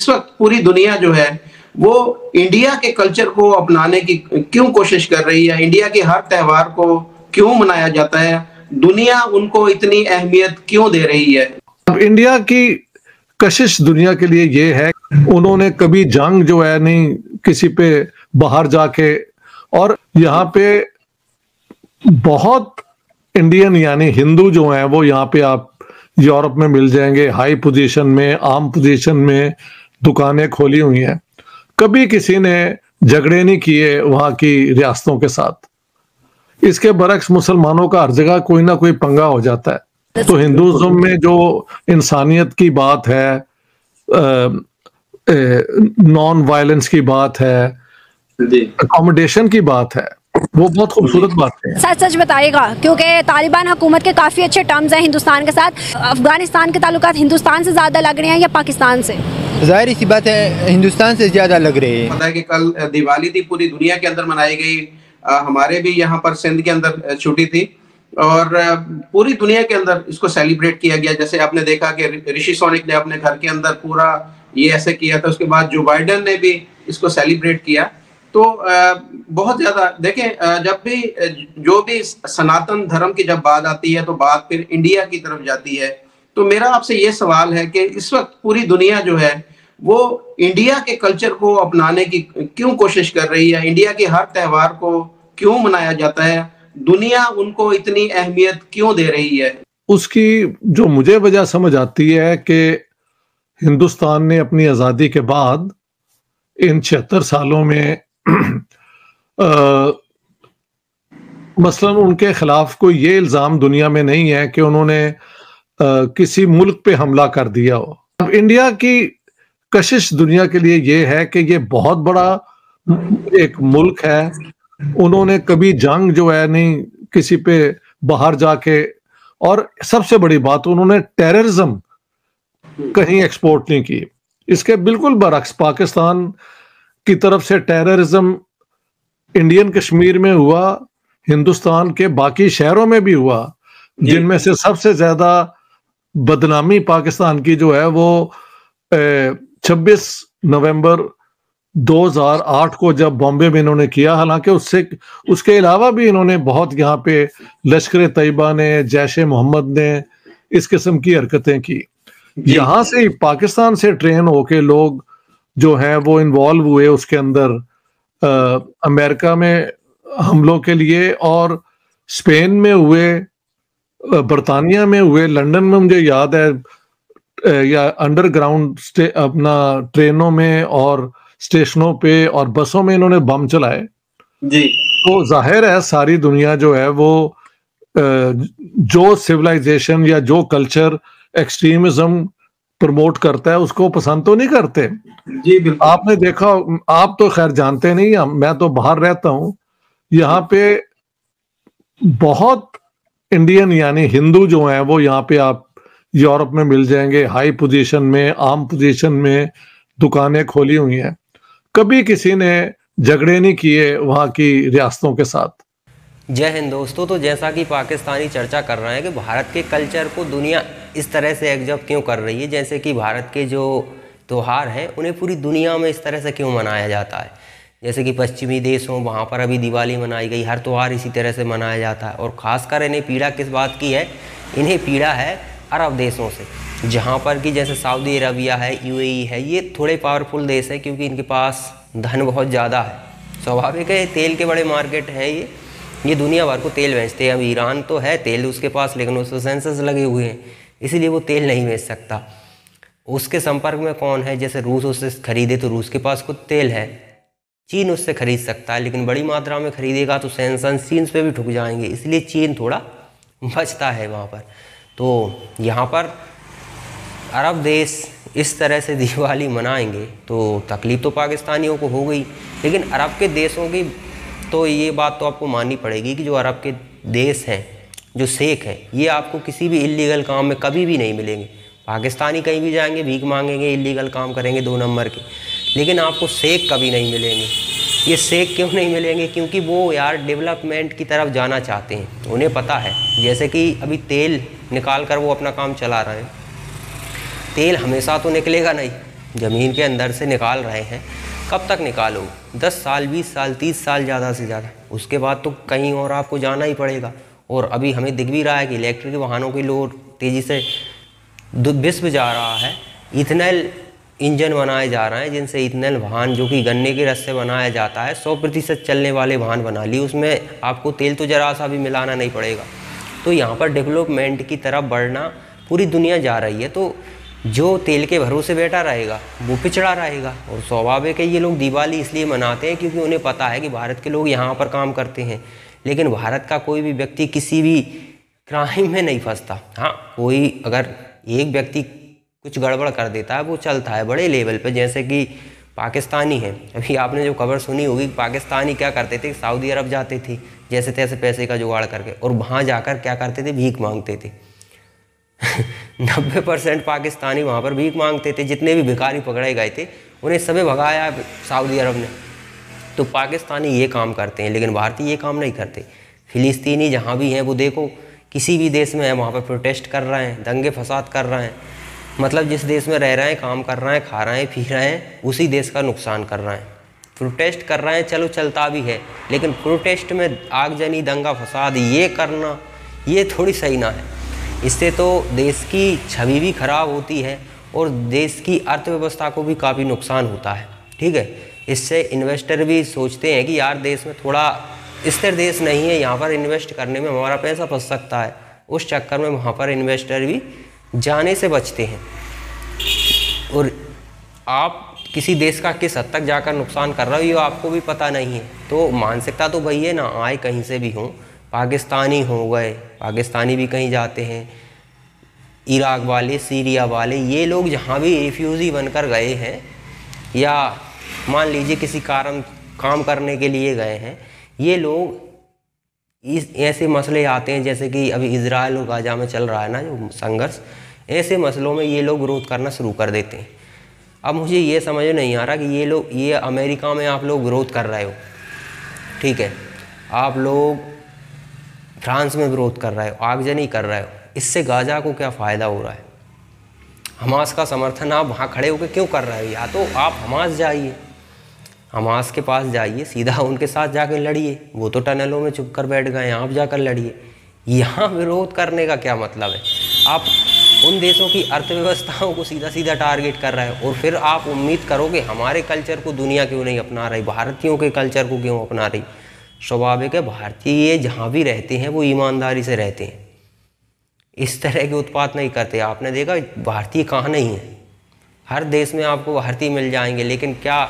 इस वक्त पूरी दुनिया जो है वो इंडिया के कल्चर को अपनाने की क्यों कोशिश कर रही है, इंडिया के हर त्योहार को क्यों मनाया जाता है, दुनिया उनको इतनी अहमियत क्यों दे रही है। अब इंडिया की कशिश दुनिया के लिए ये है, उन्होंने कभी जंग जो है नहीं किसी पे बाहर जाके, और यहाँ पे बहुत इंडियन यानी हिंदू जो हैं वो यहाँ पे आप यूरोप में मिल जाएंगे, हाई पोजीशन में, आर्म पोजीशन में दुकानें खोली हुई हैं। कभी किसी ने झगड़े नहीं किए वहाँ की रियासतों के साथ। इसके बरक्स मुसलमानों का हर जगह कोई ना कोई पंगा हो जाता है। तो हिंदुइज्म में जो इंसानियत की बात है, नॉन वायलेंस की बात है, अकोमोडेशन की बात है, वो बहुत खूबसूरत बात है। सच सच बताइएगा, क्योंकि तालिबान हुकूमत के काफी अच्छे टर्म्स हैं हिंदुस्तान के साथ। अफगानिस्तान के ताल्लुकात हिंदुस्तान से ज्यादा लग रहे हैं या पाकिस्तान से? जाहिर सी बात है हिंदुस्तान से ज्यादा लग रहे हैं। पता है कि कल दिवाली थी, पूरी दुनिया के अंदर मनाई गई। हमारे भी यहाँ पर सिंध के अंदर छुट्टी थी और पूरी दुनिया के अंदर इसको सेलिब्रेट किया गया। जैसे आपने देखा कि ऋषि सोनिक ने अपने घर के अंदर पूरा ये ऐसे किया था, उसके बाद जो बाइडेन ने भी इसको सेलिब्रेट किया। तो बहुत ज्यादा देखें, जब भी जो भी सनातन धर्म की जब बात आती है तो बात फिर इंडिया की तरफ जाती है। तो मेरा आपसे ये सवाल है कि इस वक्त पूरी दुनिया जो है वो इंडिया के कल्चर को अपनाने की क्यों कोशिश कर रही है, इंडिया के हर त्योहार को क्यों मनाया जाता है, दुनिया उनको इतनी अहमियत क्यों दे रही है। उसकी जो मुझे वजह समझ आती है कि हिंदुस्तान ने अपनी आज़ादी के बाद इन 76 सालों में मसलन उनके खिलाफ कोई ये इल्ज़ाम दुनिया में नहीं है कि उन्होंने किसी मुल्क पे हमला कर दिया हो। अब इंडिया की कशिश दुनिया के लिए ये है कि ये बहुत बड़ा एक मुल्क है, उन्होंने कभी जंग जो है नहीं किसी पे बाहर जाके, और सबसे बड़ी बात उन्होंने टेररिज्म कहीं एक्सपोर्ट नहीं की। इसके बिल्कुल बरक्स पाकिस्तान की तरफ से टेररिज्म इंडियन कश्मीर में हुआ, हिंदुस्तान के बाकी शहरों में भी हुआ, जिनमें से सबसे ज्यादा बदनामी पाकिस्तान की जो है वो 26 नवंबर 2008 को जब बॉम्बे में इन्होंने किया। हालांकि उसके अलावा भी इन्होंने बहुत यहाँ पे लश्कर तैयबा ने, जैश ए मोहम्मद ने इस किस्म की हरकतें की। यहाँ से पाकिस्तान से ट्रेन होके लोग जो हैं वो इन्वॉल्व हुए उसके अंदर, अमेरिका में हमलों के लिए, और स्पेन में हुए, बरतानिया में हुए, लंदन में मुझे याद है या अंडरग्राउंड अपना ट्रेनों में और स्टेशनों पे और बसों में इन्होंने बम चलाए जी। तो जाहिर है सारी दुनिया जो है वो जो सिविलाइजेशन या जो कल्चर एक्सट्रीमिज्म प्रमोट करता है उसको पसंद तो नहीं करते। जी बिल्कुल। आपने देखा, आप तो खैर जानते नहीं, मैं तो बाहर रहता हूं, यहाँ पे बहुत इंडियन यानी हिंदू जो हैं वो यहाँ पे आप यूरोप में मिल जाएंगे, हाई पोजीशन में, आर्म पोजीशन में दुकानें खोली हुई हैं। कभी किसी ने झगड़े नहीं किए वहाँ की रियासतों के साथ। जय हिंद दोस्तों। तो जैसा कि पाकिस्तानी चर्चा कर रहे हैं कि भारत के कल्चर को दुनिया इस तरह से एक्सेप्ट क्यों कर रही है, जैसे कि भारत के जो त्यौहार हैं उन्हें पूरी दुनिया में इस तरह से क्यों मनाया जाता है। जैसे कि पश्चिमी देश हों, वहाँ पर अभी दिवाली मनाई गई, हर त्यौहार इसी तरह से मनाया जाता है। और ख़ासकर इन्हें पीड़ा किस बात की है? इन्हें पीड़ा है अरब देशों से, जहाँ पर कि जैसे सऊदी अरबिया है, यूएई है, ये थोड़े पावरफुल देश है क्योंकि इनके पास धन बहुत ज़्यादा है। स्वाभाविक है, तेल के बड़े मार्केट है, ये दुनिया भर को तेल बेचते हैं। अब ईरान तो है तेल उसके पास, लेकिन उसको सेंसस लगे हुए हैं, इसीलिए वो तेल नहीं बेच सकता। उसके संपर्क में कौन है? जैसे रूस उससे खरीदे तो रूस के पास खुद तेल है, चीन उससे खरीद सकता है, लेकिन बड़ी मात्रा में खरीदेगा तो सेंसस चीन पे भी ठुक जाएंगे, इसलिए चीन थोड़ा बचता है वहाँ पर। तो यहाँ पर अरब देश इस तरह से दिवाली मनाएंगे तो तकलीफ़ तो पाकिस्तानियों को हो गई, लेकिन अरब के देशों की तो ये बात तो आपको माननी पड़ेगी कि जो अरब के देश हैं, जो शेख हैं, ये आपको किसी भी इल्लीगल काम में कभी भी नहीं मिलेंगे। पाकिस्तानी कहीं भी जाएंगे भीख मांगेंगे, इल्लीगल काम करेंगे 2 नंबर के, लेकिन आपको शेख कभी नहीं मिलेंगे। ये शेख क्यों नहीं मिलेंगे? क्योंकि वो यार डेवलपमेंट की तरफ जाना चाहते हैं, उन्हें पता है। जैसे कि अभी तेल निकाल कर वो अपना काम चला रहे हैं, तेल हमेशा तो निकलेगा नहीं, ज़मीन के अंदर से निकाल रहे हैं, कब तक निकालो? 10 साल, 20 साल, 30 साल ज़्यादा से ज़्यादा। उसके बाद तो कहीं और आपको जाना ही पड़ेगा। और अभी हमें दिख भी रहा है कि इलेक्ट्रिक वाहनों की लोड तेज़ी से विश्व जा रहा है। इथेनॉल इंजन बनाए जा रहे हैं, जिनसे इथेनॉल वाहन जो कि गन्ने के रस से बनाया जाता है 100% चलने वाले वाहन बना लिए। उसमें आपको तेल तो जरा सा भी मिलाना नहीं पड़ेगा। तो यहाँ पर डेवलपमेंट की तरफ बढ़ना पूरी दुनिया जा रही है। तो जो तेल के भरोसे बैठा रहेगा वो पिछड़ा रहेगा। और स्वाभाविक है, ये लोग दिवाली इसलिए मनाते हैं क्योंकि उन्हें पता है कि भारत के लोग यहाँ पर काम करते हैं। लेकिन भारत का कोई भी व्यक्ति किसी भी क्राइम में नहीं फंसता। हाँ, कोई अगर एक व्यक्ति कुछ गड़बड़ कर देता है वो चलता है बड़े लेवल पे, जैसे कि पाकिस्तानी है। अभी आपने जो खबर सुनी होगी, पाकिस्तानी क्या करते थे, सऊदी अरब जाते थे जैसे तैसे पैसे का जुगाड़ करके, और वहाँ जाकर क्या करते थे, भीख मांगते थे। 90% पाकिस्तानी वहाँ पर भीख मांगते थे। जितने भी भिखारी पकड़े गए थे उन्हें सभी भगाया सऊदी अरब ने। तो पाकिस्तानी ये काम करते हैं, लेकिन भारतीय ये काम नहीं करते। फिलिस्तीनी जहाँ भी हैं वो देखो, किसी भी देश में है वहाँ पर प्रोटेस्ट कर रहे हैं, दंगे फसाद कर रहे हैं। मतलब जिस देश में रह रहे हैं, काम कर रहे हैं, खा रहे हैं, पी रहे हैं, उसी देश का नुकसान कर रहे हैं। प्रोटेस्ट कर रहे हैं, चलो चलता भी है, लेकिन प्रोटेस्ट में आगजनी, दंगा फसाद ये करना ये थोड़ी सही ना है। इससे तो देश की छवि भी खराब होती है और देश की अर्थव्यवस्था को भी काफ़ी नुकसान होता है। ठीक है, इससे इन्वेस्टर भी सोचते हैं कि यार देश में थोड़ा स्थिर देश नहीं है, यहाँ पर इन्वेस्ट करने में हमारा पैसा फंस सकता है। उस चक्कर में वहाँ पर इन्वेस्टर भी जाने से बचते हैं। और आप किसी देश का किस हद तक जाकर नुकसान कर रहे हो ये आपको भी पता नहीं है। तो मानसिकता तो वही है ना, आए कहीं से भी हों, पाकिस्तानी हो गए, पाकिस्तानी भी कहीं जाते हैं, इराक वाले, सीरिया वाले, ये लोग जहाँ भी रिफ्यूजी बनकर गए हैं या मान लीजिए किसी कारण काम करने के लिए गए हैं, ये लोग इस ऐसे मसले आते हैं जैसे कि अभी इजराइल और गाजा में चल रहा है ना जो संघर्ष, ऐसे मसलों में ये लोग विरोध करना शुरू कर देते हैं। अब मुझे ये समझ नहीं आ रहा कि ये अमेरिका में आप लोग विरोध कर रहे हो, ठीक है, आप लोग फ्रांस में विरोध कर रहे हो, आगजनी कर रहे हो, इससे गाजा को क्या फ़ायदा हो रहा है? हमास का समर्थन आप वहाँ खड़े होकर क्यों कर रहे हो? या तो आप हमास जाइए, हमास के पास जाइए, सीधा उनके साथ जाकर लड़िए। वो तो टनलों में चुप कर बैठ गए, आप जाकर लड़िए। यहाँ विरोध करने का क्या मतलब है? आप उन देशों की अर्थव्यवस्थाओं को सीधा सीधा टारगेट कर रहे हो और फिर आप उम्मीद करोगे हमारे कल्चर को दुनिया क्यों नहीं अपना रही, भारतीयों के कल्चर को क्यों अपना रही। स्वाभाविक है, भारतीय जहाँ भी रहते हैं वो ईमानदारी से रहते हैं, इस तरह के उत्पात नहीं करते। आपने देखा भारतीय कहाँ नहीं है, हर देश में आपको भारतीय मिल जाएंगे, लेकिन क्या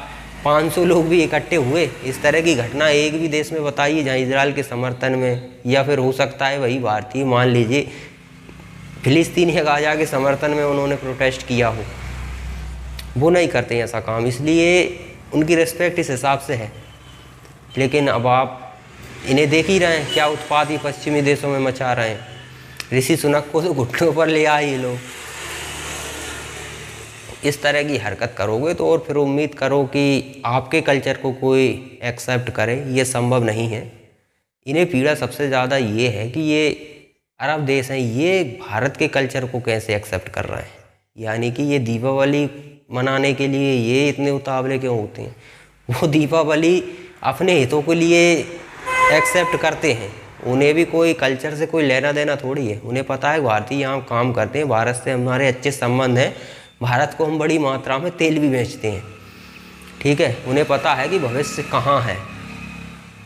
500 लोग भी इकट्ठे हुए? इस तरह की घटना एक भी देश में बताइए जहाँ इजराइल के समर्थन में, या फिर हो सकता है वही भारतीय मान लीजिए फिलिस्तीन या गाजा के समर्थन में उन्होंने प्रोटेस्ट किया हो। वो नहीं करते ऐसा काम, इसलिए उनकी रिस्पेक्ट इस हिसाब से है। लेकिन अब आप इन्हें देख ही रहे हैं क्या उत्पात ही पश्चिमी देशों में मचा रहे हैं। ऋषि सुनक को तो घुटनों पर ले आए ये लोग। इस तरह की हरकत करोगे तो और फिर उम्मीद करो कि आपके कल्चर को कोई एक्सेप्ट करे, ये संभव नहीं है। इन्हें पीड़ा सबसे ज़्यादा ये है कि ये अरब देश हैं, ये भारत के कल्चर को कैसे एक्सेप्ट कर रहे हैं। यानी कि ये दीपावली मनाने के लिए ये इतने उतावले क्यों होते हैं? वो दीपावली अपने हितों के लिए एक्सेप्ट करते हैं, उन्हें भी कोई कल्चर से कोई लेना देना थोड़ी है। उन्हें पता है भारतीय यहाँ काम करते हैं, भारत से हमारे अच्छे संबंध हैं, भारत को हम बड़ी मात्रा में तेल भी बेचते हैं, ठीक है। उन्हें पता है कि भविष्य कहाँ है,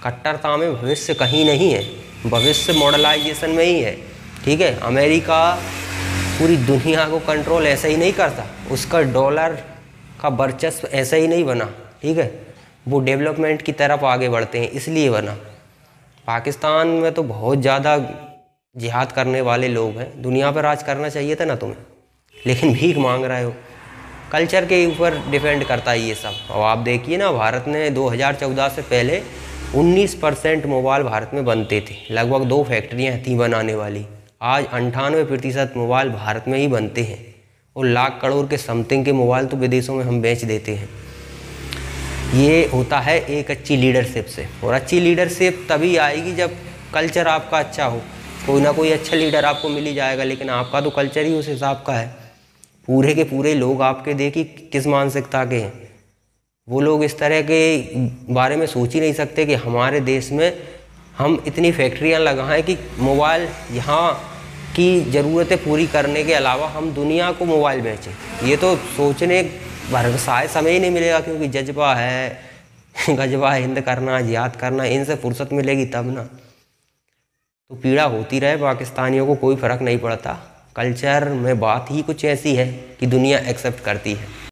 कट्टरता में भविष्य कहीं नहीं है, भविष्य मॉडर्नाइजेशन में ही है, ठीक है। अमेरिका पूरी दुनिया को कंट्रोल ऐसे ही नहीं करता, उसका डॉलर का वर्चस्व ऐसे ही नहीं बना, ठीक है। वो डेवलपमेंट की तरफ आगे बढ़ते हैं इसलिए बना। पाकिस्तान में तो बहुत ज़्यादा जिहाद करने वाले लोग हैं, दुनिया पर राज करना चाहिए था ना तुम्हें, लेकिन भीख मांग रहे हो। कल्चर के ऊपर डिपेंड करता है ये सब। और आप देखिए ना, भारत ने 2014 से पहले 19% मोबाइल भारत में बनते थे, लगभग 2 फैक्ट्रियाँ थी बनाने वाली। आज 98% मोबाइल भारत में ही बनते हैं और लाख करोड़ के समथिंग के मोबाइल तो विदेशों में हम बेच देते हैं। ये होता है एक अच्छी लीडरशिप से, और अच्छी लीडरशिप तभी आएगी जब कल्चर आपका अच्छा हो। कोई ना कोई अच्छा लीडर आपको मिल ही जाएगा, लेकिन आपका तो कल्चर ही उस हिसाब का है। पूरे के पूरे लोग आपके देखिए किस मानसिकता के हैं। वो लोग इस तरह के बारे में सोच ही नहीं सकते कि हमारे देश में हम इतनी फैक्ट्रियां लगाएं कि मोबाइल यहाँ की ज़रूरतें पूरी करने के अलावा हम दुनिया को मोबाइल बेचें। ये तो सोचने भर शायद समय ही नहीं मिलेगा, क्योंकि जज्बा है, गजबा हिंद करना, जिहाद करना, इनसे फुर्सत मिलेगी तब ना। तो पीड़ा होती रहे, पाकिस्तानियों को कोई फ़र्क नहीं पड़ता। कल्चर में बात ही कुछ ऐसी है कि दुनिया एक्सेप्ट करती है।